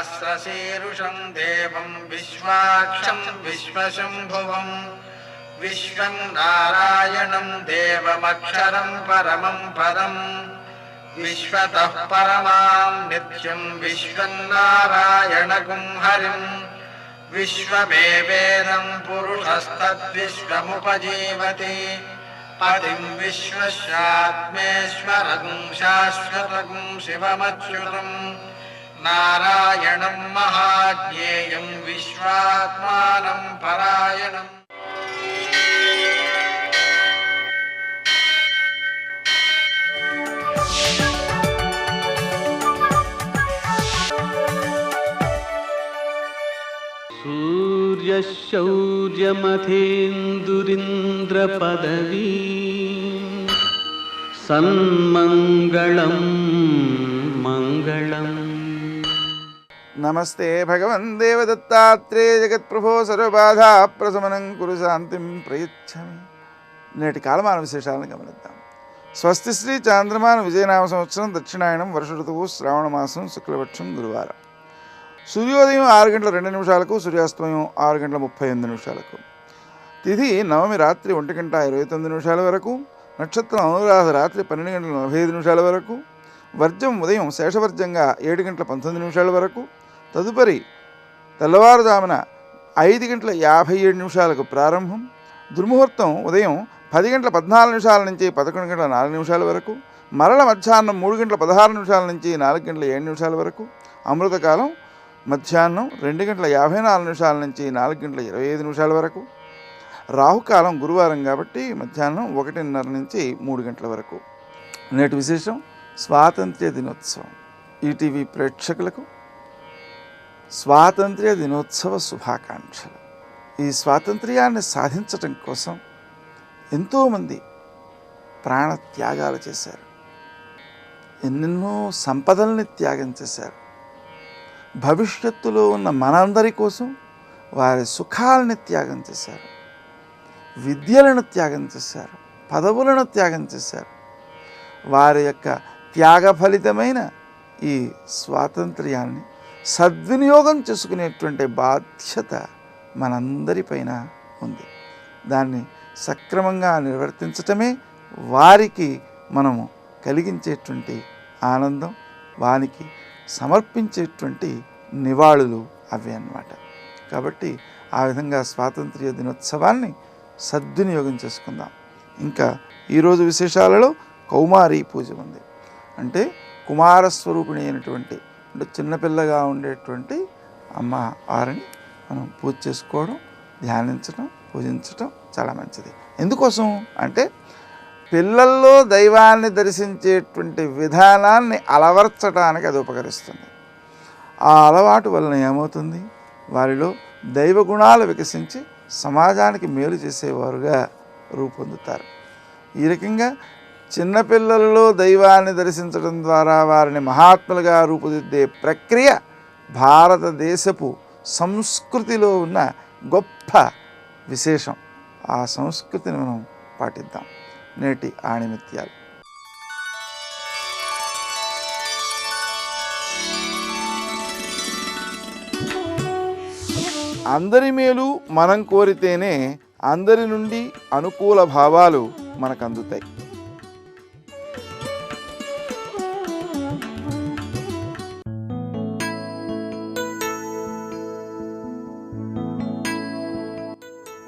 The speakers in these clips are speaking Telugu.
सहस्रशीर्षं देवं विश्वाक्षं विश्वशम्भुवं विश्वं नारायणं देवमक्षरं परमं पदं विश्वतः परमां नित्यं विश्वं नारायणगुं हरिं विश्वमेवेदं पुरुषस्तद्विश्वमुपजीवति पतिं विश्वस्यात्मेश्वरं शाश्वतं शिवमच्युतं नारायणं महाज्ञेयं विश्वात्मानं परायणम्। सूर्यशौर्यमथेन्दुरिन्द्रपदवी सन्मङ्गलं मङ्गलम्। नमस्ते भगवन् देवदत्तात्रेय जगत्प्रभो सर्वबाधा प्रशमनं कुरु शान्तिं प्रयच्छामि। నేటి కాలమాన విశేషాలను గమనిద్దాం. స్వస్తి శ్రీ చాంద్రమాన విజయనామ సంవత్సరం దక్షిణాయనం వర్ష ఋతువు శ్రావణ మాసం శుక్లపక్షం గురువారం. సూర్యోదయం 6:02 సూర్యాస్తమయం 6:38 తిథి నవమి రాత్రి 1:29 వరకు, నక్షత్రం అనురాధ రాత్రి 12:45 వరకు, వర్జం ఉదయం శేషవర్జంగా 7:19 వరకు, తదుపరి తెల్లవారుజామున 5:57 ప్రారంభం, దుర్ముహూర్తం ఉదయం 10:14 నుంచి 11:04 వరకు, మరల మధ్యాహ్నం 3:16 నుంచి 4:07 వరకు, అమృతకాలం మధ్యాహ్నం 2:54 నుంచి 4:25 వరకు, రాహుకాలం గురువారం కాబట్టి మధ్యాహ్నం 1:30 నుంచి 3 గంటల వరకు. నేటి విశేషం స్వాతంత్ర్య దినోత్సవం. ఈటీవీ ప్రేక్షకులకు స్వాతంత్ర్య దినోత్సవ శుభాకాంక్షలు. ఈ స్వాతంత్ర్యాన్ని సాధించటం కోసం ఎంతోమంది ప్రాణత్యాగాలు చేశారు, ఎన్నెన్నో సంపదల్ని త్యాగం చేశారు. భవిష్యత్తులో ఉన్న మనందరి కోసం వారి సుఖాలని త్యాగం చేశారు, విద్యలను త్యాగం చేశారు, పదవులను త్యాగం చేశారు. వారి యొక్క త్యాగ ఫలితమైన ఈ స్వాతంత్ర్యాన్ని సద్వినియోగం చేసుకునేటువంటి బాధ్యత మనందరిపైన ఉంది. దాన్ని సక్రమంగా నిర్వర్తించటమే వారికి మనము కలిగించేటువంటి ఆనందం, వారికి సమర్పించేటువంటి నివాళులు అవి అన్నమాట. కాబట్టి ఆ విధంగా స్వాతంత్ర్య దినోత్సవాన్ని సద్వినియోగం చేసుకుందాం. ఇంకా ఈరోజు విశేషాలలో కౌమారీ పూజ ఉంది. అంటే కుమారస్వరూపిణి అయినటువంటి, అంటే చిన్నపిల్లగా ఉండేటువంటి అమ్మ వారిని మనం పూజ చేసుకోవడం, ధ్యానించడం, పూజించడం చాలా మంచిది. ఎందుకోసం అంటే పిల్లల్లో దైవాన్ని దర్శించేటువంటి విధానాన్ని అలవర్చడానికి అది ఉపకరిస్తుంది. ఆ అలవాటు వలన ఏమవుతుంది, వారిలో దైవ గుణాలు వికసించి సమాజానికి మేలు చేసేవారుగా రూపొందుతారు. ఈ రకంగా చిన్నపిల్లలలో దైవాన్ని దర్శించడం ద్వారా వారిని మహాత్ములుగా రూపుదిద్దే ప్రక్రియ భారతదేశపు సంస్కృతిలో ఉన్న గొప్ప విశేషం. ఆ సంస్కృతిని మనం పాటిద్దాం. నేటి ఆణిమిత్యాలు. అందరి మేలు మనం కోరితేనే అందరి నుండి అనుకూల భావాలు మనకు అందుతాయి.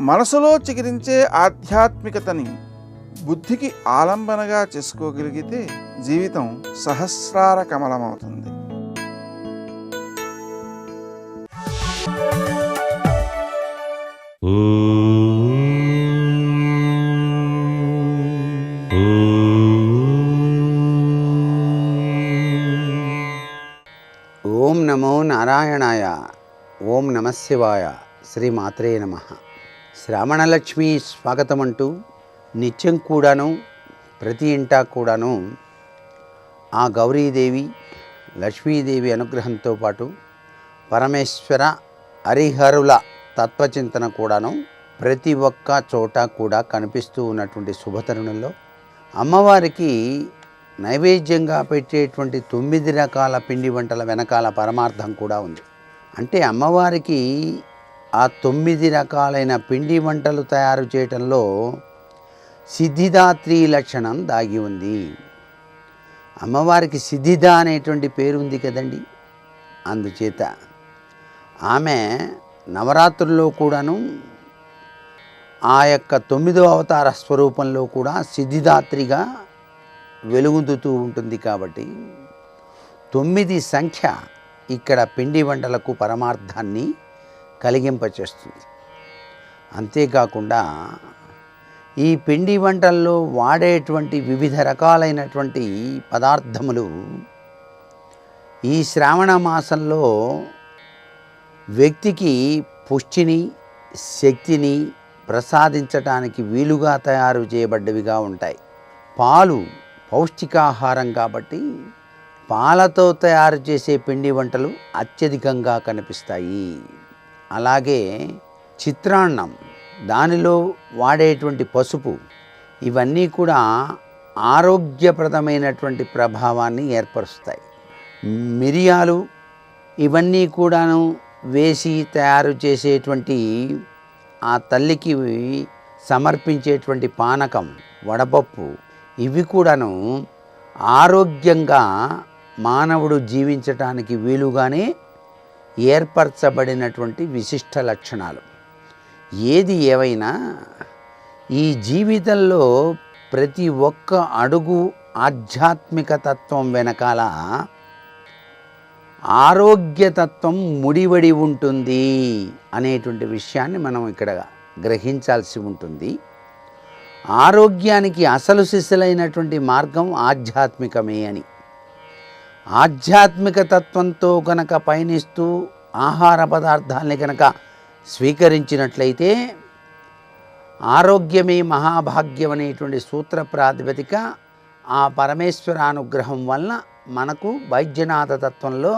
మనసులో చిగురించే ఆధ్యాత్మికతని బుద్ధికి ఆలంబనగా చేసుకోగలిగితే జీవితం సహస్రార కమలమవుతుంది. ఓం నమో నారాయణాయ. ఓం నమః శివాయ. శ్రీమాత్రే నమః. శ్రావణలక్ష్మి స్వాగతం అంటూ నిత్యం కూడాను ప్రతి ఇంటా కూడాను ఆ గౌరీదేవి లక్ష్మీదేవి అనుగ్రహంతో పాటు పరమేశ్వర హరిహరుల తత్వచింతన కూడాను ప్రతి ఒక్క చోట కూడా కనిపిస్తూ ఉన్నటువంటి శుభతరుణంలో అమ్మవారికి నైవేద్యంగా పెట్టేటువంటి 9 రకాల పిండి వంటల వెనకాల పరమార్థం కూడా ఉంది. అంటే అమ్మవారికి ఆ 9 రకాలైన పిండి వంటలు తయారు చేయటంలో సిద్ధిదాత్రి లక్షణం దాగి ఉంది. అమ్మవారికి సిద్ధిద అనేటువంటి పేరు ఉంది కదండి. అందుచేత ఆమె నవరాత్రుల్లో కూడాను ఆ యొక్క 9వ అవతార స్వరూపంలో కూడా సిద్ధిదాత్రిగా వెలుగొందుతూ ఉంటుంది. కాబట్టి 9 సంఖ్య ఇక్కడ పిండి వంటలకు పరమార్థాన్ని కలిగింపచేస్తుంది. అంతేకాకుండా ఈ పిండి వంటల్లో వాడేటువంటి వివిధ రకాలైనటువంటి పదార్థములు ఈ శ్రావణ మాసంలో వ్యక్తికి పుష్టిని, శక్తిని ప్రసాదించటానికి వీలుగా తయారు చేయబడ్డవిగా ఉంటాయి. పాలు పౌష్టికాహారం కాబట్టి పాలతో తయారు చేసే పిండి వంటలు అత్యధికంగా కనిపిస్తాయి. అలాగే చిత్రాన్నం, దానిలో వాడేటువంటి పసుపు, ఇవన్నీ కూడా ఆరోగ్యప్రదమైనటువంటి ప్రభావాన్ని ఏర్పరుస్తాయి. మిరియాలు ఇవన్నీ కూడాను వేసి తయారు చేసేటువంటి ఆ తల్లికి సమర్పించేటువంటి పానకం, వడపప్పు, ఇవి కూడాను ఆరోగ్యంగా మానవుడు జీవించటానికి వీలుగానే ఏర్పరచబడినటువంటి విశిష్ట లక్షణాలు. ఏది ఏవైనా ఈ జీవితంలో ప్రతి ఒక్క అడుగు ఆధ్యాత్మిక తత్వం వెనకాల ఆరోగ్యతత్వం ముడివడి ఉంటుంది అనేటువంటి విషయాన్ని మనం ఇక్కడ గ్రహించాల్సి ఉంటుంది. ఆరోగ్యానికి అసలు సిసలైనటువంటి మార్గం ఆధ్యాత్మికమే అని. ఆధ్యాత్మిక తత్వంతో కనుక పయనిస్తూ ఆహార పదార్థాలని కనుక స్వీకరించినట్లయితే ఆరోగ్యమే మహాభాగ్యం అనేటువంటి సూత్ర ప్రాతిపదిక ఆ పరమేశ్వరానుగ్రహం వలన మనకు వైద్యనాథ తత్వంలో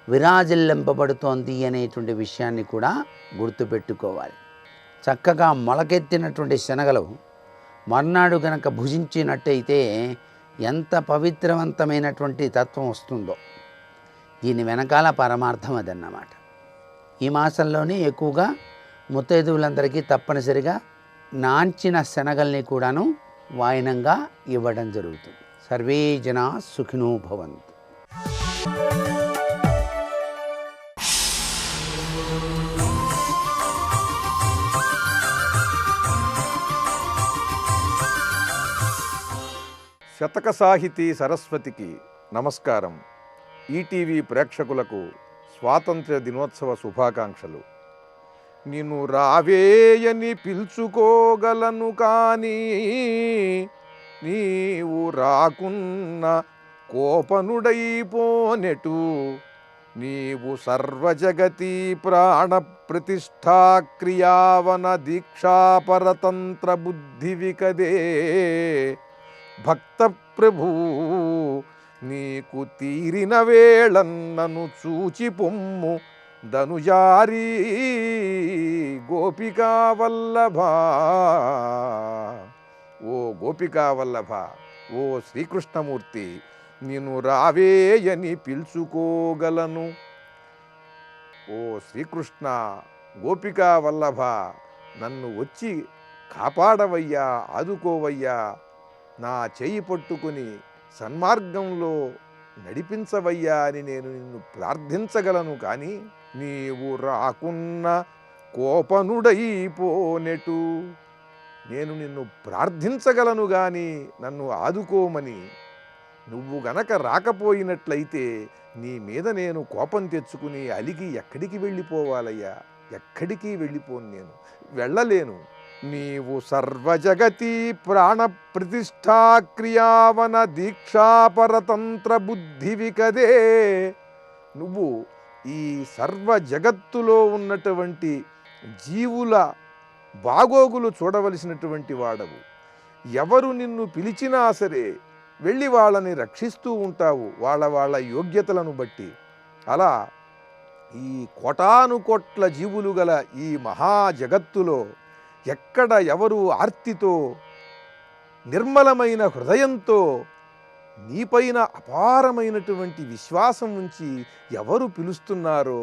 విరాజిల్లింపబడుతోంది అనేటువంటి విషయాన్ని కూడా గుర్తుపెట్టుకోవాలి. చక్కగా మొలకెత్తినటువంటి శనగలు మర్నాడు గనక భుజించినట్టయితే ఎంత పవిత్రవంతమైనటువంటి తత్వం వస్తుందో, దీని వెనకాల పరమార్థం అదన్నమాట. ఈ మాసంలోనే ఎక్కువగా ముత్తైదువులందరికీ తప్పనిసరిగా నాంచిన శనగల్ని కూడాను వాయినంగా ఇవ్వడం జరుగుతుంది. సర్వే జనా సుఖినో భవంతు. శతక సాహితీ సరస్వతికి నమస్కారం. ఈటీవీ ప్రేక్షకులకు స్వాతంత్ర్య దినోత్సవ శుభాకాంక్షలు. నిన్ను రావేయని పిలుచుకోగలను కానీ నీవు రాకున్న కోపనుడైపోనెటు. నీవు సర్వజగతి ప్రాణ ప్రతిష్ఠా క్రియావన దీక్షాపరతంత్ర బుద్ధివికదే. భక్త ప్రభూ నీకు తీరిన వేళన్నను చూచి పొమ్ము ధనుజారీ గోపికా వల్లభ. ఓ గోపికా వల్లభ, ఓ శ్రీకృష్ణమూర్తి, నిన్ను రావేయని పిలుచుకోగలను. ఓ శ్రీకృష్ణ గోపికా వల్లభ, నన్ను వచ్చి కాపాడవయ్యా, ఆదుకోవయ్యా, నా చేయి పట్టుకుని సన్మార్గంలో నడిపించవయ్యా అని నేను నిన్ను ప్రార్థించగలను. కానీ నీవు రాకున్న కోపనుడైపోనెటు. నేను నిన్ను ప్రార్థించగలను కానీ నన్ను ఆదుకోమని. నువ్వు గనక రాకపోయినట్లయితే నీ మీద నేను కోపం తెచ్చుకుని అలిగి ఎక్కడికి వెళ్ళిపోవాలయ్యా? ఎక్కడికి వెళ్ళిపోను, నేను వెళ్ళలేను. నీవు సర్వజగతి ప్రాణ ప్రతిష్ఠా క్రియావన దీక్షాపరతంత్ర బుద్ధివికదే. నువ్వు ఈ సర్వ జగత్తులో ఉన్నటువంటి జీవుల బాగోగులు చూడవలసినటువంటి వాడవు. ఎవరు నిన్ను పిలిచినా సరే వెళ్ళి వాళ్ళని రక్షిస్తూ ఉంటావు, వాళ్ళ యోగ్యతలను బట్టి. అలా ఈ కోటానుకోట్ల జీవులు గల ఈ మహాజగత్తులో ఎక్కడ ఎవరు ఆర్తితో నిర్మలమైన హృదయంతో నీపైన అపారమైనటువంటి విశ్వాసం ఉంచి ఎవరు పిలుస్తున్నారో,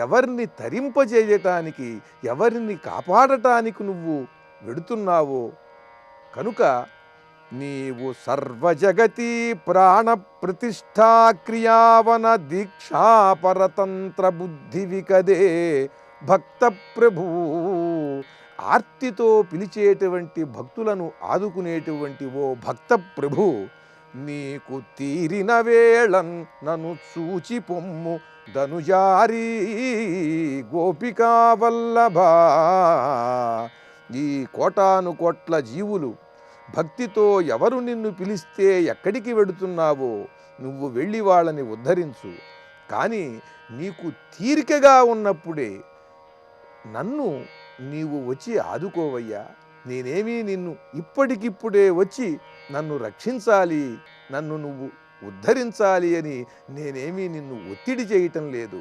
ఎవరిని తరింపజేయటానికి, ఎవరిని కాపాడటానికి నువ్వు వెడుతున్నావో కనుక నీవు సర్వజగతి ప్రాణ ప్రతిష్టా క్రియావన దీక్షా పరతంత్ర బుద్ధివి కదే భక్త ప్రభు. ఆర్తితో పిలిచేటువంటి భక్తులను ఆదుకునేటువంటి ఓ భక్త ప్రభు, నీకు తీరిన వేళన్ నన్ను చూచి పొమ్ము ధనుజారీ గోపికా వల్లభా. ఈ కోటాను కోట్ల జీవులు భక్తితో ఎవరు నిన్ను పిలిస్తే ఎక్కడికి వెడుతున్నావో నువ్వు వెళ్ళి వాళ్ళని ఉద్ధరించు. కానీ నీకు తీరికగా ఉన్నప్పుడే నన్ను నీవు వచ్చి ఆదుకోవయ్యా. నేనేమీ నిన్ను ఇప్పటికిప్పుడే వచ్చి నన్ను రక్షించాలి, నన్ను నువ్వు ఉద్ధరించాలి అని నేనేమీ నిన్ను ఒత్తిడి చేయటం లేదు.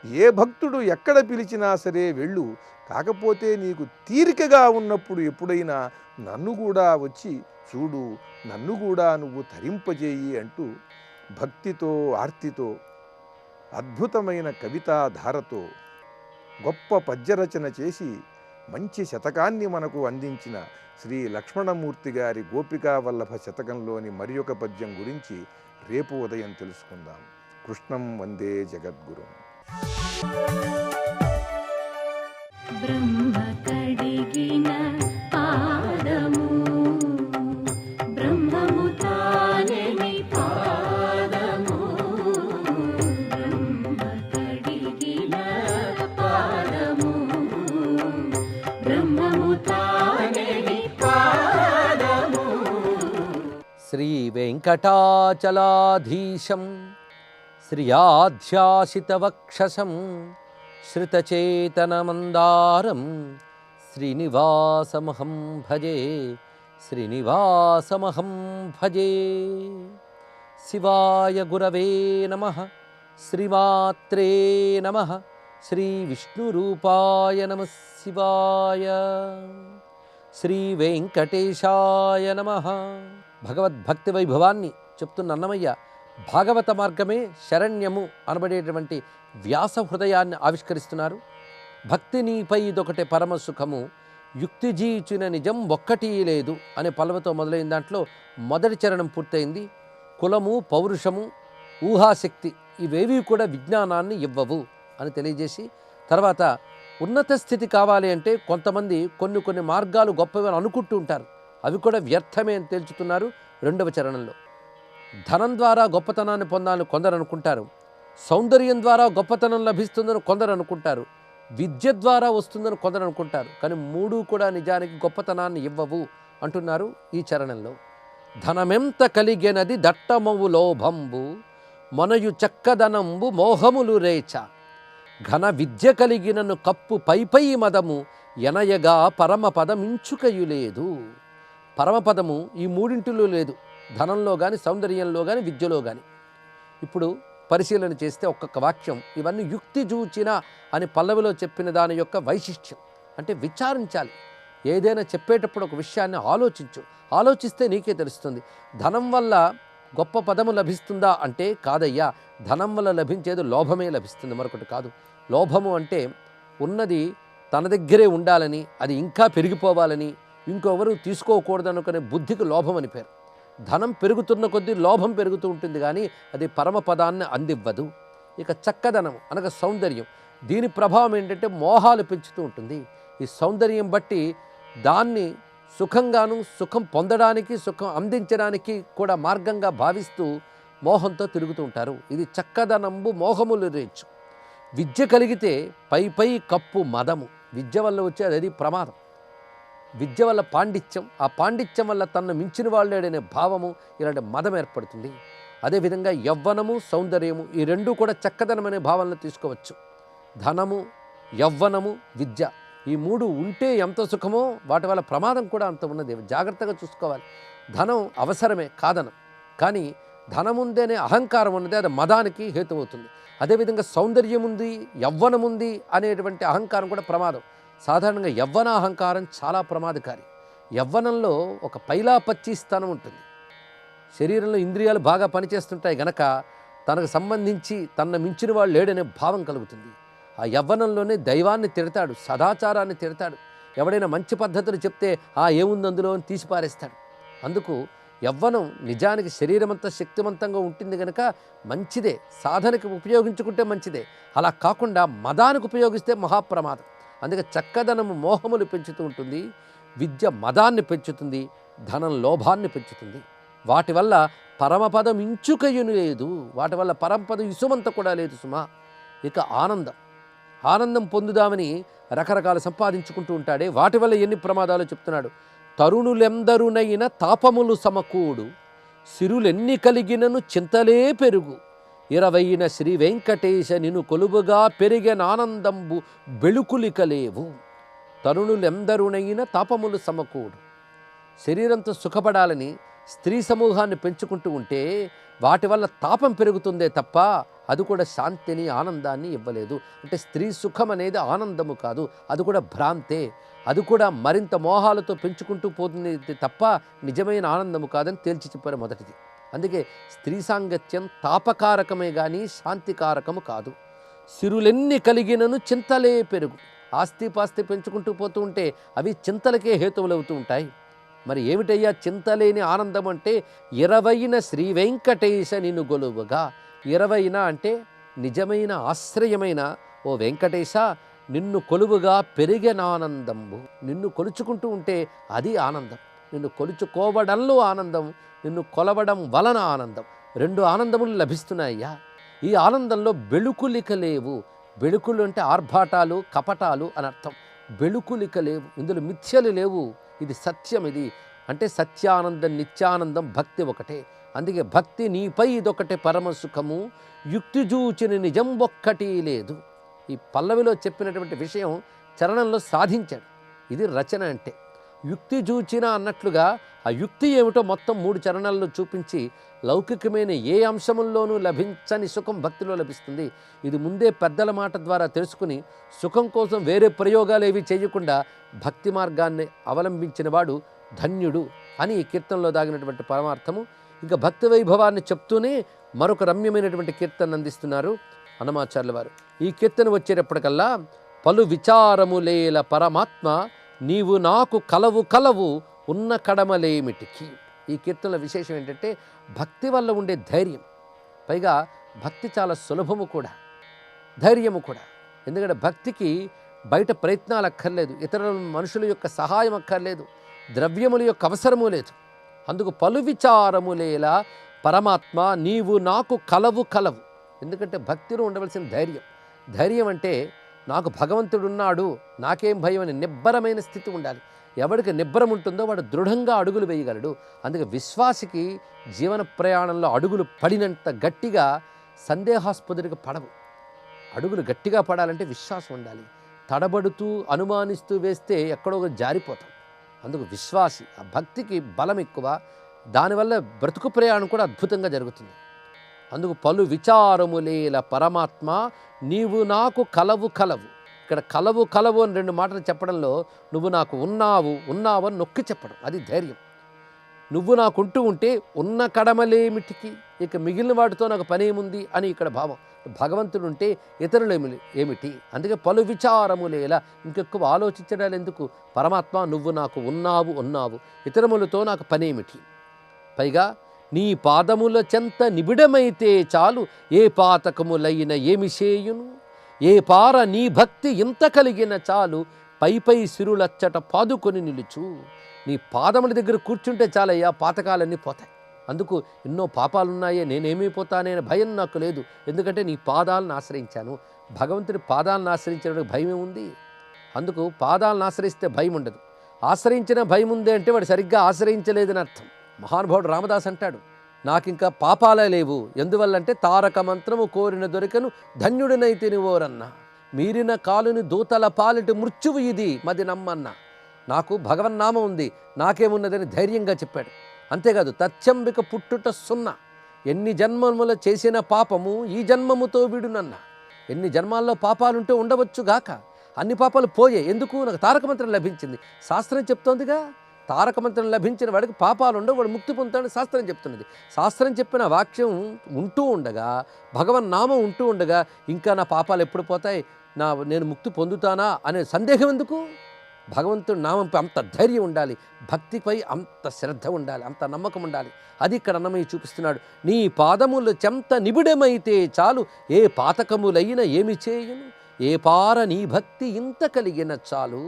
ఏ భక్తుడు ఎక్కడ పిలిచినా సరే వెళ్ళు. కాకపోతే నీకు తీరికగా ఉన్నప్పుడు ఎప్పుడైనా నన్ను కూడా వచ్చి చూడు, నన్ను కూడా నువ్వు తరింపజేయి అంటూ భక్తితో ఆర్తితో అద్భుతమైన కవితాధారతో గొప్ప పద్యరచన చేసి మంచి శతకాన్ని మనకు అందించిన శ్రీ లక్ష్మణమూర్తి గారి గోపికా వల్లభ శతకంలోని మరి ఒక పద్యం గురించి రేపు ఉదయం తెలుసుకుందాం. కృష్ణం వందే జగద్గురుం. బ్రహ్మ కడిగిన పాదము బ్రహ్మము తానెని పాదము. బ్రహ్మ కడిగిన పాదము బ్రహ్మము తానెని పాదము. శ్రీ వెంకటాచలాధీశం శ్రియాధ్యాసితవక్షసం శ్రితచేతనమందారం శ్రీనివాసమహం భజే. శ్రీనివాసమహం భజే. శివాయ గురవే నమః. శ్రీమాత్రే నమః. శ్రీ విష్ణురూపాయ నమః శివాయ. శ్రీ వెంకటేశాయ నమః. భగవద్భక్తి వైభవాన్ని చెప్తున్న అన్నమయ్య భాగవత మార్గమే శరణ్యము అనబడేటువంటి వ్యాస హృదయాన్ని ఆవిష్కరిస్తున్నారు. భక్తి నీపై ఇదొకటే పరమ సుఖము, యుక్తి జీచిన నిజం ఒక్కటి లేదు అనే పల్లవతో మొదలైన దాంట్లో మొదటి చరణం పూర్తయింది. కులము, పౌరుషము, ఊహాశక్తి ఇవేవి కూడా విజ్ఞానాన్ని ఇవ్వవు అని తెలియజేసి, తర్వాత ఉన్నత స్థితి కావాలి అంటే కొంతమంది కొన్ని మార్గాలు గొప్పవి అనుకుంటూ ఉంటారు, అవి కూడా వ్యర్థమే అని తేల్చుతున్నారు. రెండవ చరణంలో ధనం ద్వారా గొప్పతనాన్ని పొందాలని కొందరు అనుకుంటారు, సౌందర్యం ద్వారా గొప్పతనం లభిస్తుందని కొందరు అనుకుంటారు, విద్య ద్వారా వస్తుందని కొందరు అనుకుంటారు. కానీ మూడు కూడా నిజానికి గొప్పతనాన్ని ఇవ్వవు అంటున్నారు ఈ చరణంలో. ధనమెంత కలిగెనది దట్టమవు లోభంబు మొనయు చక్కదనంబు మోహములు రేచ. ఘన విద్య కలిగినను కప్పు పైపై మదము ఎనయగా పరమపదమించుకయు లేదు. పరమపదము ఈ మూడింటిలో లేదు, ధనంలో కానీ, సౌందర్యంలో కానీ, విద్యలో కానీ. ఇప్పుడు పరిశీలన చేస్తే ఒక్కొక్క వాక్యం ఇవన్నీ యుక్తి చూచిన అని పల్లవిలో చెప్పిన దాని యొక్క వైశిష్ట్యం. అంటే విచారించాలి, ఏదైనా చెప్పేటప్పుడు ఒక విషయాన్ని ఆలోచించు, ఆలోచిస్తే నీకే తెలుస్తుంది. ధనం వల్ల గొప్ప పదము లభిస్తుందా అంటే కాదయ్యా, ధనం వల్ల లభించేది లోభమే లభిస్తుంది, మరొకటి కాదు. లోభము అంటే ఉన్నది తన దగ్గరే ఉండాలని, అది ఇంకా పెరిగిపోవాలని, ఇంకొవరు తీసుకోకూడదనుకునే బుద్ధికి లోభం అని పేరు. ధనం పెరుగుతున్న కొద్దీ లోభం పెరుగుతూ ఉంటుంది, కానీ అది పరమపదాన్ని అందివ్వదు. ఇక చక్కదనం అనగా సౌందర్యం, దీని ప్రభావం ఏంటంటే మోహాలు పెంచుతూ ఉంటుంది. ఈ సౌందర్యం బట్టి దాన్ని సుఖంగాను, సుఖం పొందడానికి, సుఖం అందించడానికి కూడా మార్గంగా భావిస్తూ మోహంతో తిరుగుతూ ఉంటారు. ఇది చక్కదనంబు మోహములు రేచు. విద్య కలిగితే పై కప్పు మదము, విద్య వల్ల వచ్చేది అది ప్రమాదం. విద్య వల్ల పాండిత్యం, ఆ పాండిత్యం వల్ల తనను మించిన వాళ్ళేడనే భావము, ఇలాంటి మదం ఏర్పడుతుంది. అదేవిధంగా యవ్వనము, సౌందర్యము ఈ రెండూ కూడా చక్కదనం అనే భావనలో తీసుకోవచ్చు. ధనము, యవ్వనము, విద్య ఈ మూడు ఉంటే ఎంత సుఖమో వాటి వల్ల ప్రమాదం కూడా అంత ఉన్నది, జాగ్రత్తగా చూసుకోవాలి. ధనం అవసరమే కాదనం, కానీ ధనముందేనే అహంకారం ఉన్నది, అది మదానికి హేతువవుతుంది. అదేవిధంగా సౌందర్యం ఉంది, యవ్వనం ఉంది అనేటువంటి అహంకారం కూడా ప్రమాదం. సాధారణంగా యవ్వన అహంకారం చాలా ప్రమాదకారి. యవ్వనంలో ఒక పైలా పచ్చి స్థానం ఉంటుంది. శరీరంలో ఇంద్రియాలు బాగా పనిచేస్తుంటాయి గనక తనకు సంబంధించి తన మించిన వాడు లేడనే భావం కలుగుతుంది. ఆ యవ్వనంలోనే దైవాన్ని తిడతాడు, సదాచారాన్ని తిడతాడు. ఎవడైనా మంచి పద్ధతులు చెప్తే ఏముంది అందులో అని తీసి పారేస్తాడు. అందుకు యవ్వనం నిజానికి శరీరం అంతా శక్తివంతంగా ఉంటుంది కనుక మంచిదే, సాధనకి ఉపయోగించుకుంటే మంచిదే. అలా కాకుండా మదానికి ఉపయోగిస్తే మహాప్రమాదం. అందుకే చక్కదనము మోహములు పెంచుతూ ఉంటుంది, విద్య మదాన్ని పెంచుతుంది, ధనం లోభాన్ని పెంచుతుంది. వాటి వల్ల పరమపదం ఇంచుకయ్యును లేదు, వాటి వల్ల పరమపదం ఇసుమంత కూడా లేదు సుమా. ఇక ఆనందం పొందుదామని రకరకాలు సంపాదించుకుంటూ ఉంటాడే, వాటి వల్ల ఎన్ని ప్రమాదాలు చెప్తున్నాడు. తరుణులెందరునైన తాపములు సమకూడు, సిరులెన్ని కలిగినను చింతలే పెరుగు, 20న శ్రీ వెంకటేశ నిను కొలువుగా పెరిగెనానందంబు బెళుకులికలేవు. తరుణులెందరునైన తాపములు సమకూడు. శరీరంతో సుఖపడాలని స్త్రీ సమూహాన్ని పెంచుకుంటూ ఉంటే వాటి వల్ల తాపం పెరుగుతుందే తప్ప అది కూడా శాంతిని ఆనందాన్ని ఇవ్వలేదు. అంటే స్త్రీ సుఖం అనేది ఆనందము కాదు, అది కూడా భ్రాంతే, అది కూడా మరింత మోహాలతో పెంచుకుంటూ పోతుంది తప్ప నిజమైన ఆనందము కాదని తేల్చి చెప్పారు మొదటిది. అందుకే స్త్రీ సాంగత్యం తాపకారకమే కానీ శాంతికారకము కాదు. సిరులెన్ని కలిగినను చింతలే పెరుగు. ఆస్తిపాస్తి పెంచుకుంటూ పోతూ ఉంటే అవి చింతలకే హేతువులు అవుతూ ఉంటాయి. మరి ఏమిటయ్యా చింతలేని ఆనందం అంటే 20న శ్రీ వెంకటేశ నిన్ను గొలువుగా. 20న అంటే నిజమైన ఆశ్రయమైన ఓ వెంకటేశ నిన్ను కొలువుగా పెరిగెనానందంబు. నిన్ను కొలుచుకుంటూ ఉంటే అది ఆనందం. నిన్ను కొలుచుకోవడంలో ఆనందం, నిన్ను కొలవడం వలన ఆనందం. 2 ఆనందములు లభిస్తున్నాయ్యా. ఈ ఆనందంలో బెళుకులిక లేవు. బెళుకులు అంటే ఆర్భాటాలు, కపటాలు అని అర్థం. బెళుకులిక లేవు, ఇందులో మిథ్యలు లేవు. ఇది సత్యం. ఇది అంటే సత్యానందం, నిత్యానందం, భక్తి ఒకటే. అందుకే భక్తి నీపై ఇదొకటే పరమ సుఖము, యుక్తి జూచిన నిజం ఒక్కటి లేదు. ఈ పల్లవిలో చెప్పినటువంటి విషయం చరణంలో సాధించాడు. ఇది రచన అంటే. యుక్తి జూచిన అన్నట్లుగా ఆ యుక్తి ఏమిటో మొత్తం 3 చరణాల్లో చూపించి లౌకికమైన ఏ అంశముల్లోనూ లభించని సుఖం భక్తిలో లభిస్తుంది. ఇది ముందే పెద్దల మాట ద్వారా తెలుసుకుని సుఖం కోసం వేరే ప్రయోగాలు ఏవి చేయకుండా భక్తి మార్గాన్ని అవలంబించిన వాడు ధన్యుడు అని ఈ కీర్తనలో దాగినటువంటి పరమార్థము. ఇంకా భక్తి వైభవాన్ని చెప్తూనే మరొక రమ్యమైనటువంటి కీర్తన అందిస్తున్నారు అన్నమాచార్యుల వారు. ఈ కీర్తన వచ్చేటప్పటికల్లా పలు విచారములేల పరమాత్మ నీవు నాకు కలవు ఉన్న కడమలేమిటికి. ఈ కీర్తనల విశేషం ఏంటంటే భక్తి వల్ల ఉండే ధైర్యం. పైగా భక్తి చాలా సులభము కూడా, ధైర్యము కూడా. ఎందుకంటే భక్తికి బయట ప్రయత్నాలు అక్కర్లేదు, ఇతరుల మనుషుల యొక్క సహాయం అక్కర్లేదు, ద్రవ్యముల యొక్క అవసరము లేదు. అందుకు పలు విచారములేలా పరమాత్మ నీవు నాకు కలవు. ఎందుకంటే భక్తిలో ఉండవలసిన ధైర్యం అంటే నాకు భగవంతుడున్నాడు, నాకేం భయం అని నిబ్బరమైన స్థితి ఉండాలి. ఎవరికి నిబ్బరం ఉంటుందో వాడు దృఢంగా అడుగులు వేయగలడు. అందుకే విశ్వాసికి జీవన ప్రయాణంలో అడుగులు పడినంత గట్టిగా సందేహాస్పదుడికి పడవు. అడుగులు గట్టిగా పడాలంటే విశ్వాసం ఉండాలి. తడబడుతూ అనుమానిస్తూ వేస్తే ఎక్కడో జారిపోతాం. అందుకు విశ్వాసి, ఆ భక్తికి బలం ఎక్కువ. దానివల్ల బ్రతుకు ప్రయాణం కూడా అద్భుతంగా జరుగుతుంది. అందుకు పలు విచారములేల పరమాత్మ నీవు నాకు కలవు. ఇక్కడ కలవు అని 2 మాటలు చెప్పడంలో నువ్వు నాకు ఉన్నావు అని నొక్కి చెప్పడం, అది ధైర్యం. నువ్వు నాకుంటూ ఉంటే ఉన్న కడమలేమిటికి, ఇక మిగిలిన వాటితో నాకు పనేముంది అని ఇక్కడ భావం. భగవంతుడు ఉంటే ఇతరులు ఏమిటి. అందుకే పలు విచారములేలా, ఇంకెక్కువ ఆలోచించడాలు ఎందుకు. పరమాత్మ నువ్వు నాకు ఉన్నావు, ఇతరములతో నాకు పనేమిటి. పైగా నీ పాదముల చెంత నిబిడమైతే చాలు, ఏ పాతకములైన ఏమి చేయును. ఏ పార నీ భక్తి ఇంత కలిగిన చాలు, పై సిరులచ్చట పాదుకొని నిలుచు. నీ పాదముల దగ్గర కూర్చుంటే చాలయ్యా, పాతకాలన్నీ పోతాయి. అందుకు ఎన్నో పాపాలున్నాయే, నేనేమైపోతానే భయం నాకు లేదు. ఎందుకంటే నీ పాదాలను ఆశ్రయించాను. భగవంతుడి పాదాలను ఆశ్రయించడానికి భయం ఏముంది. అందుకు పాదాలను ఆశ్రయిస్తే భయం ఉండదు. ఆశ్రయించిన భయం ఉంది అంటే వాడు సరిగ్గా ఆశ్రయించలేదని అర్థం. మహానుభావుడు రామదాస్ అంటాడు, నాకింకా పాపాలే లేవు. ఎందువల్లంటే తారక మంత్రము కోరిన దొరికను ధన్యుడినైతిని ఓరన్నా, మీరిన కాలుని దూతల పాలిటి మృత్యువు ఇది మది నమ్మన్నా. నాకు భగవన్నామం ఉంది, నాకేమున్నదని ధైర్యంగా చెప్పాడు. అంతేకాదు తత్యంబిక పుట్టుట సున్నా, ఎన్ని జన్మముల చేసిన పాపము ఈ జన్మముతో విడునన్నా. ఎన్ని జన్మాల్లో పాపాలుంటే ఉండవచ్చుగాక, అన్ని పాపాలు పోయే. ఎందుకు? నాకు తారక మంత్రం లభించింది. శాస్త్రం చెప్తోందిగా, తారక మంత్రం లభించిన వాడికి పాపాలు ఉండవు, వాడు ముక్తి పొందుతాడని శాస్త్రం చెప్తున్నది. శాస్త్రం చెప్పిన వాక్యం ఉంటూ ఉండగా, భగవన్నామం ఉంటూ ఉండగా ఇంకా నా పాపాలు ఎప్పుడు పోతాయి, నేను ముక్తి పొందుతానా అనే సందేహం ఎందుకు? భగవంతుడి నామంపై అంత ధైర్యం ఉండాలి, భక్తిపై అంత శ్రద్ధ ఉండాలి, అంత నమ్మకం ఉండాలి. అది ఇక్కడ అన్నమయ్య చూపిస్తున్నాడు. నీ పాదములు చెంత నిబిడమైతే చాలు, ఏ పాతకములైన ఏమి చేయును, ఏ పార నీ భక్తి ఇంత కలిగిన చాలు,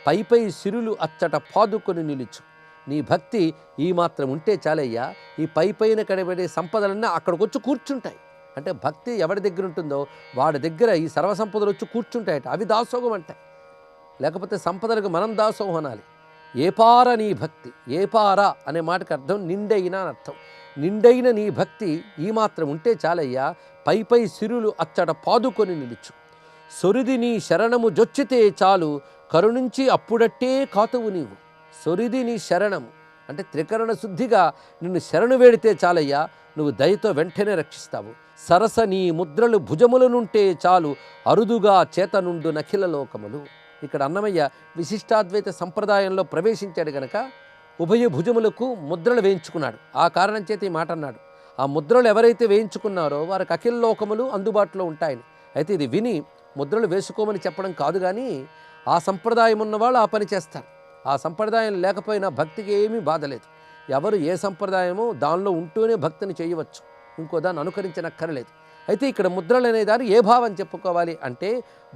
పై సిరులు అచ్చట పాదుకొని నిలుచు. నీ భక్తి ఈ మాత్రం ఉంటే చాలయ్యా, ఈ పైన కడబడే సంపదలన్నీ అక్కడికి వచ్చి కూర్చుంటాయి. అంటే భక్తి ఎవరి దగ్గర ఉంటుందో వాడి దగ్గర ఈ సర్వసంపదలు వచ్చి కూర్చుంటాయట. అవి దాసోహం అంటాయి. లేకపోతే సంపదలకు మనం దాసోహం అనాలి. ఏపార నీ భక్తి, ఏపార అనే మాటకు అర్థం నిండైన అని అర్థం. నిండైన నీ భక్తి ఈ మాత్రం ఉంటే చాలయ్యా, పై సిరులు అచ్చట పాదుకొని నిలుచు. సొరిది నీ శరణము జొచ్చితే చాలు, కరుణించి అప్పుడట్టే కాతువు నీవు. సొరిది నీ శరణము అంటే త్రికరణ శుద్ధిగా నిన్ను శరణు వేడితే చాలయ్యా, నువ్వు దయతో వెంటనే రక్షిస్తావు. సరస నీ ముద్రలు భుజములనుంటే చాలు, అరుదుగా చేతనుండు నఖిల లోకములు. ఇక్కడ అన్నమయ్య విశిష్టాద్వైత సంప్రదాయంలో ప్రవేశించాడు గనక ఉభయ భుజములకు ముద్రలు వేయించుకున్నాడు. ఆ కారణం చేత ఈ మాట అన్నాడు. ఆ ముద్రలు ఎవరైతే వేయించుకున్నారో వారికి అఖిల లోకములు అందుబాటులో ఉంటాయని. అయితే ఇది విని ముద్రలు వేసుకోమని చెప్పడం కాదు, కానీ ఆ సంప్రదాయం ఉన్నవాళ్ళు ఆ పని చేస్తారు. ఆ సంప్రదాయం లేకపోయినా భక్తికి ఏమీ బాధ లేదు. ఎవరు ఏ సంప్రదాయమో దానిలో ఉంటూనే భక్తిని చేయవచ్చు, ఇంకో దాన్ని అనుకరించనక్కర్లేదు. అయితే ఇక్కడ ముద్రలు అనే దాన్ని ఏ భావం చెప్పుకోవాలి అంటే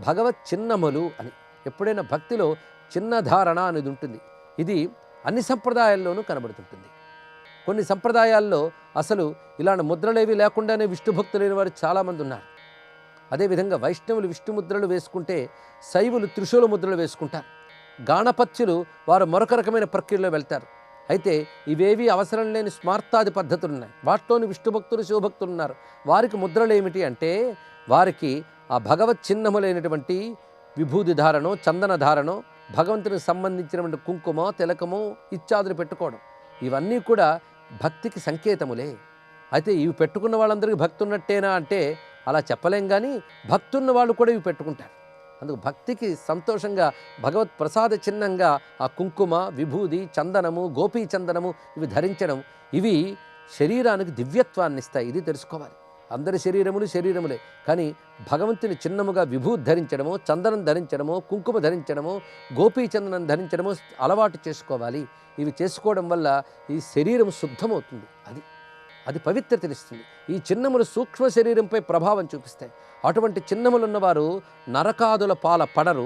భగవత్ చిన్నములు అని. ఎప్పుడైనా భక్తిలో చిన్న ధారణ అనేది ఉంటుంది. ఇది అన్ని సంప్రదాయాల్లోనూ కనబడుతుంటుంది. కొన్ని సంప్రదాయాల్లో అసలు ఇలాంటి ముద్రలేవి లేకుండానే విష్ణు భక్తులు లేని వారు చాలామంది ఉన్నారు. అదేవిధంగా వైష్ణవులు విష్ణు ముద్రలు వేసుకుంటే శైవులు త్రిశూల ముద్రలు వేసుకుంటారు. గాణపత్యులు వారు మరొక రకమైన ప్రక్రియలో వెళ్తారు. అయితే ఇవేవి అవసరం లేని స్మార్తాది పద్ధతులు ఉన్నాయి. వాటిలోని విష్ణు భక్తులు శివభక్తులు ఉన్నారు. వారికి ముద్రలు ఏమిటి అంటే వారికి ఆ భగవత్ చిహ్నములైనటువంటి విభూది ధారణో, చందన ధారణో, భగవంతునికి సంబంధించినటువంటి కుంకుమ, తిలకము ఇత్యాదులు పెట్టుకోవడం, ఇవన్నీ కూడా భక్తికి సంకేతములే. అయితే ఇవి పెట్టుకున్న వాళ్ళందరికీ భక్తి ఉన్నట్టేనా అంటే అలా చెప్పలేం, కానీ భక్తున్న వాళ్ళు కూడా ఇవి పెట్టుకుంటారు. అందుకు భక్తికి సంతోషంగా భగవత్ ప్రసాద చిహ్నంగా ఆ కుంకుమ, విభూది, చందనము, గోపీ చందనము ఇవి ధరించడం, ఇవి శరీరానికి దివ్యత్వాన్ని ఇస్తాయి. ఇది తెలుసుకోవాలి. అందరి శరీరములే, కానీ భగవంతుని చిన్నముగా విభూతి ధరించడము, చందనం ధరించడము, కుంకుమ ధరించడము, గోపీ చందనం ధరించడము అలవాటు చేసుకోవాలి. ఇవి చేసుకోవడం వల్ల ఈ శరీరం శుద్ధమవుతుంది. అది పవిత్రతనిస్తుంది. ఈ చిన్నములు సూక్ష్మ శరీరంపై ప్రభావం చూపిస్తాయి. అటువంటి చిన్నములు ఉన్నవారు నరకాదుల పాల పడరు.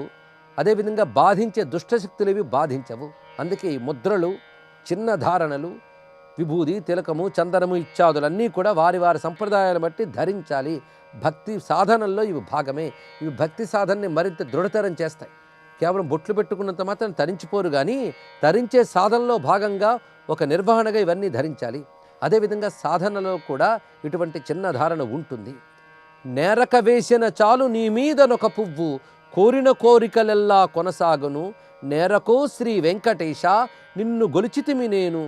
అదేవిధంగా బాధించే దుష్టశక్తులు ఇవి బాధించవు. అందుకే ఈ ముద్రలు, చిన్న ధారణలు, విభూది, తిలకము, చందనము ఇత్యాదులన్నీ కూడా వారి సంప్రదాయాలను బట్టి ధరించాలి. భక్తి సాధనల్లో ఇవి భాగమే. ఇవి భక్తి సాధనని మరింత దృఢతరం చేస్తాయి. కేవలం బొట్లు పెట్టుకున్నంత మాత్రం ధరించిపోరు, కానీ ధరించే సాధనలో భాగంగా ఒక నిర్వహణగా ఇవన్నీ ధరించాలి. అదేవిధంగా సాధనలో కూడా ఇటువంటి చిన్న ధారణ ఉంటుంది. నేరక వేసిన చాలు నీ మీదనొక పువ్వు, కోరిన కోరికలెల్లా కొనసాగును, నేరకో శ్రీ వెంకటేశ నిన్ను గొలిచితిమి నేను,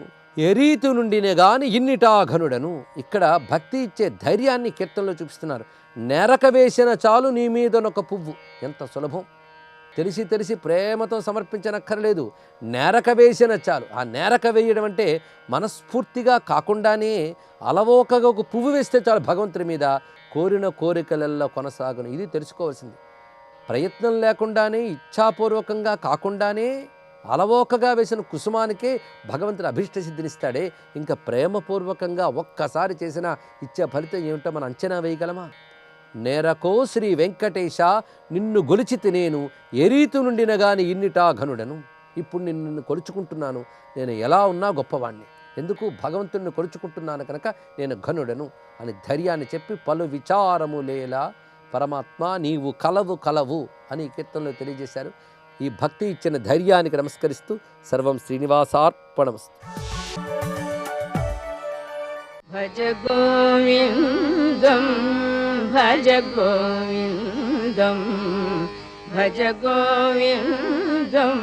ఏ రీతి నుండినే గాని ఇన్నిటా ఘనుడను. ఇక్కడ భక్తి ఇచ్చే ధైర్యాన్ని కీర్తనలో చూపిస్తున్నారు. నేరక వేసిన చాలు నీ మీదనొక పువ్వు. ఎంత సులభం! తెలిసి ప్రేమతో సమర్పించనక్కర్లేదు. నేరక వేసిన చాలు. ఆ నేరక వేయడం అంటే మనస్ఫూర్తిగా కాకుండానే అలవోకగా ఒక పువ్వు వేస్తే చాలు భగవంతుడి మీద, కోరిన కోరికలల్లో కొనసాగును. ఇది తెలుసుకోవాల్సింది. ప్రయత్నం లేకుండానే, ఇచ్ఛాపూర్వకంగా కాకుండానే అలవోకగా వేసిన కుసుమానికే భగవంతుడు అభీష్ట సిద్ధినిస్తాడే. ఇంకా ప్రేమపూర్వకంగా ఒక్కసారి చేసినా ఇచ్చే ఫలితం ఏమిటో మనం అంచనా వేయగలమా? నేరకో శ్రీ వెంకటేశ నిన్ను గొలిచితి నేను, ఏ రీతి నుండిన గాని ఇన్నిటా ఘనుడను. ఇప్పుడు నిన్ను కొలుచుకుంటున్నాను, నేను ఎలా ఉన్నా గొప్పవాణ్ణి. ఎందుకు? భగవంతుడిని కొలుచుకుంటున్నాను కనుక నేను ఘనుడను అని ధైర్యాన్ని చెప్పి, పలు విచారము లేలా పరమాత్మ నీవు కలవు అని కీర్తనలో తెలియజేశారు. ఈ భక్తి ఇచ్చిన ధైర్యానికి నమస్కరిస్తూ సర్వం శ్రీనివాసార్పణమస్తు. భజ గోవిందం భజ గోవిందం భజ గోవిందం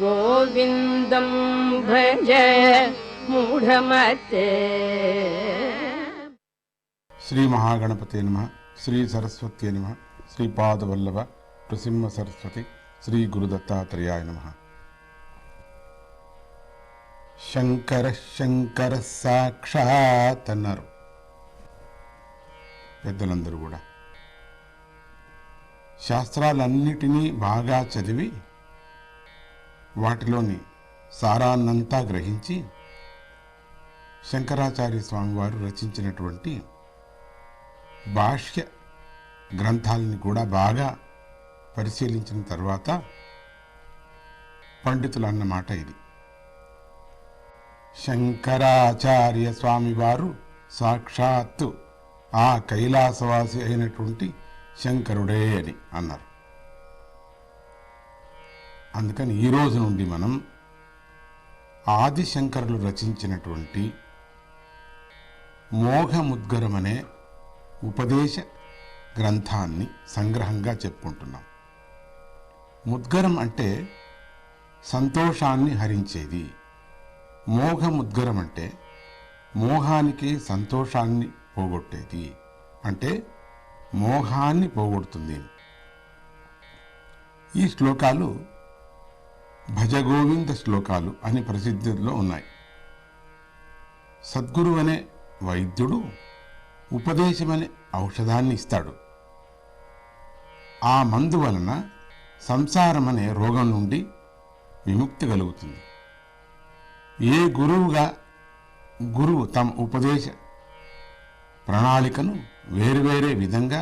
గోవిందం భజ మూఢమతే. శ్రీ మహాగణపతే నమః. శ్రీ సరస్వత్యై నమః. శ్రీపాదవల్లభ నృసింహ సరస్వతి శ్రీ గురుదత్తాత్రేయాయ నమః. శంకర శంకర సాక్షాత్ అన్నారు పెద్దలందరూ కూడా. శాస్త్రాలన్నిటినీ బాగా చదివి వాటిలోని సారాన్నంతా గ్రహించి శంకరాచార్య స్వామివారు రచించినటువంటి భాష్య గ్రంథాలని కూడా బాగా పరిశీలించిన తర్వాత పండితులు అన్నమాట ఇది. శంకరాచార్య స్వామివారు సాక్షాత్తు ఆ కైలాసవాసి అయినటువంటి శంకరుడే అని అన్నారు. అందుకని ఈ రోజు నుండి మనం ఆదిశంకరులు రచించినటువంటి మోఘముద్గరం అనే ఉపదేశ గ్రంథాన్ని సంగ్రహంగా చెప్పుకుంటున్నాం. ముద్గరం అంటే సంతోషాన్ని హరించేది. మోఘముద్గరం అంటే మోహానికి సంతోషాన్ని పోగొట్టేది, అంటే మోహాన్ని పోగొడుతుంది. ఈ శ్లోకాలు భజగోవింద శ్లోకాలు అని ప్రసిద్ధిలో ఉన్నాయి. సద్గురు అనే వైద్యుడు ఉపదేశమనే ఔషధాన్ని ఇస్తాడు. ఆ మందు వలన సంసారం అనే రోగం నుండి విముక్తి కలుగుతుంది. ఏ గురువు తమ ఉపదేశ ప్రణాళికను వేరువేరే విధంగా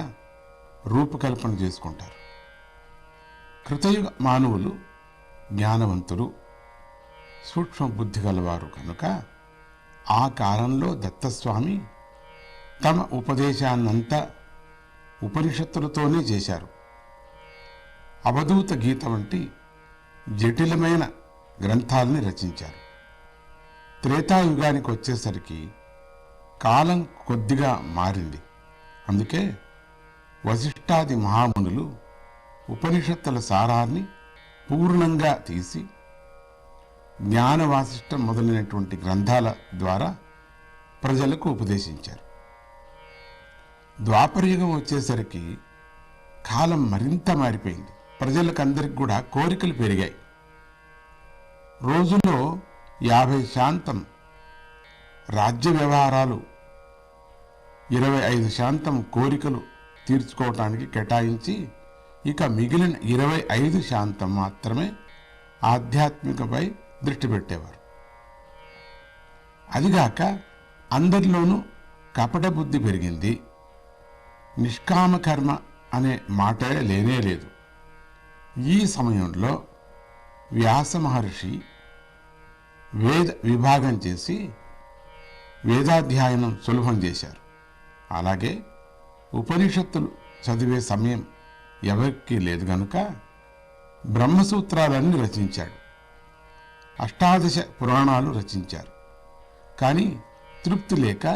రూపకల్పన చేసుకుంటారు. కృతయుగ మానవులు జ్ఞానవంతులు, సూక్ష్మ బుద్ధి గలవారు కనుక ఆ కాలంలో దత్తస్వామి తమ ఉపదేశాన్నంతా ఉపనిషత్తులతోనే చేశారు. అవధూత గీత వంటి జటిలమైన గ్రంథాలని రచించారు. త్రేతాయుగానికి వచ్చేసరికి కాలం కొద్దిగా మారింది. అందుకే వశిష్ఠాది మహామునులు ఉపనిషత్తుల సారాన్ని పూర్ణంగా తీసి జ్ఞానవాసిష్టం మొదలైనటువంటి గ్రంథాల ద్వారా ప్రజలకు ఉపదేశించారు. ద్వాపరయుగం వచ్చేసరికి కాలం మరింత మారిపోయింది. ప్రజలకందరికి కూడా కోరికలు పెరిగాయి. రోజులో 50% రాజ్య వ్యవహారాలు, 25% కోరికలు తీర్చుకోవటానికి కేటాయించి ఇక మిగిలిన 25% మాత్రమే ఆధ్యాత్మికపై దృష్టి పెట్టేవారు. అదిగాక అందరిలోనూ కపట బుద్ధి పెరిగింది. నిష్కామ కర్మ అనే మాటే లేనే లేదు. ఈ సమయంలో వ్యాస మహర్షి వేద విభాగం చేసి వేదాధ్యయనం సులభం చేశారు. అలాగే ఉపనిషత్తులు చదివే సమయం ఎవరికీ లేదు గనుక బ్రహ్మసూత్రాలన్నీ రచించాడు. అష్టాదశ పురాణాలు రచించారు. కానీ తృప్తి లేక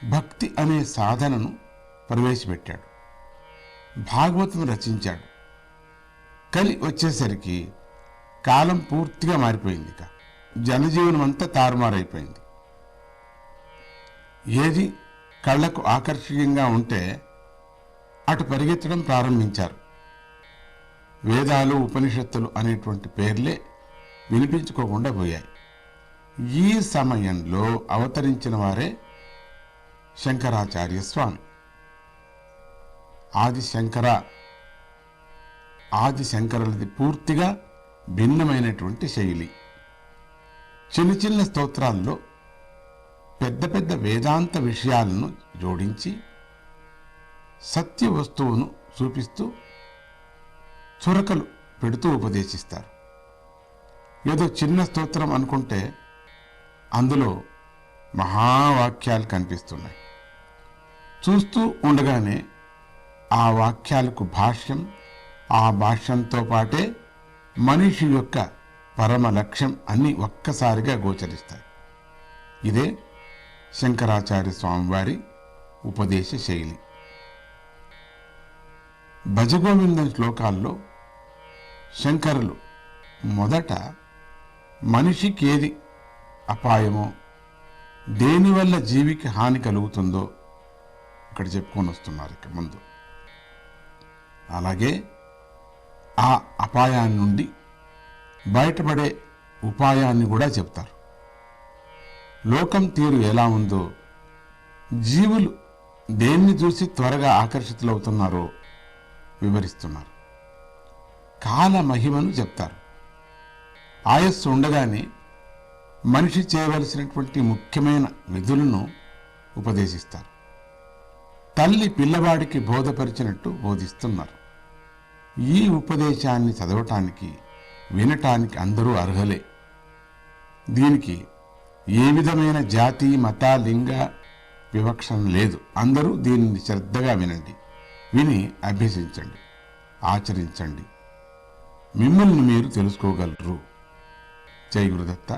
భక్తి అనే సాధనను ప్రవేశపెట్టాడు. భాగవతం రచించాడు. కలి వచ్చేసరికి కాలం పూర్తిగా మారిపోయింది. ఇక జనజీవనం అంతా తారుమారైపోయింది. ఏది కళ్ళకు ఆకర్షణీయంగా ఉంటే అటు పరిగెత్తడం ప్రారంభించారు. వేదాలు, ఉపనిషత్తులు అనేటువంటి పేర్లే వినిపించుకోకుండా పోయాయి. ఈ సమయంలో అవతరించిన వారే శంకరాచార్య స్వామి. ఆదిశంకరులది పూర్తిగా భిన్నమైనటువంటి శైలి. చిన్న చిన్న స్తోత్రాల్లో పెద్ద పెద్ద వేదాంత విషయాలను జోడించి సత్య వస్తువును చూపిస్తూ చురకలు పెడుతూ ఉపదేశిస్తారు. ఏదో చిన్న స్తోత్రం అనుకుంటే అందులో మహావాక్యాలు కనిపిస్తున్నాయి. చూస్తూ ఉండగానే ఆ వాక్యాలకు భాష్యం, ఆ భాష్యంతో పాటే మనిషి యొక్క పరమ లక్ష్యం అన్నీ ఒక్కసారిగా గోచరిస్తాయి. ఇదే శంకరాచార్య స్వామివారి ఉపదేశ శైలి. భజగోవిందం శ్లోకాల్లో శంకరులు మొదట మనిషికి ఏది అపాయమో, దేనివల్ల జీవికి హాని కలుగుతుందో ఇక్కడ చెప్పుకొని వస్తున్నారు ఇక ముందు. అలాగే ఆ అపాయాన్ని నుండి బయటపడే ఉపాయాన్ని కూడా చెప్తారు. లోకం తీరు ఎలా ఉందో, జీవులు దేన్ని చూసి త్వరగా ఆకర్షితులవుతున్నారో వివరిస్తున్నారు. కాల మహిమను చెప్తారు. ఆయస్సు ఉండగానే మనిషి చేయవలసినటువంటి ముఖ్యమైన విధులను ఉపదేశిస్తారు. తల్లి పిల్లవాడికి బోధపరిచినట్టు బోధిస్తున్నారు. ఈ ఉపదేశాన్ని చదవటానికి, వినటానికి అందరూ అర్హులే. దీనికి ఏ విధమైన జాతి, మత, లింగ వివక్షణ లేదు. అందరూ దీనిని శ్రద్ధగా వినండి, విని అభ్యసించండి, ఆచరించండి. మిమ్మల్ని మీరు తెలుసుకోగలరు. జై గురుదత్త.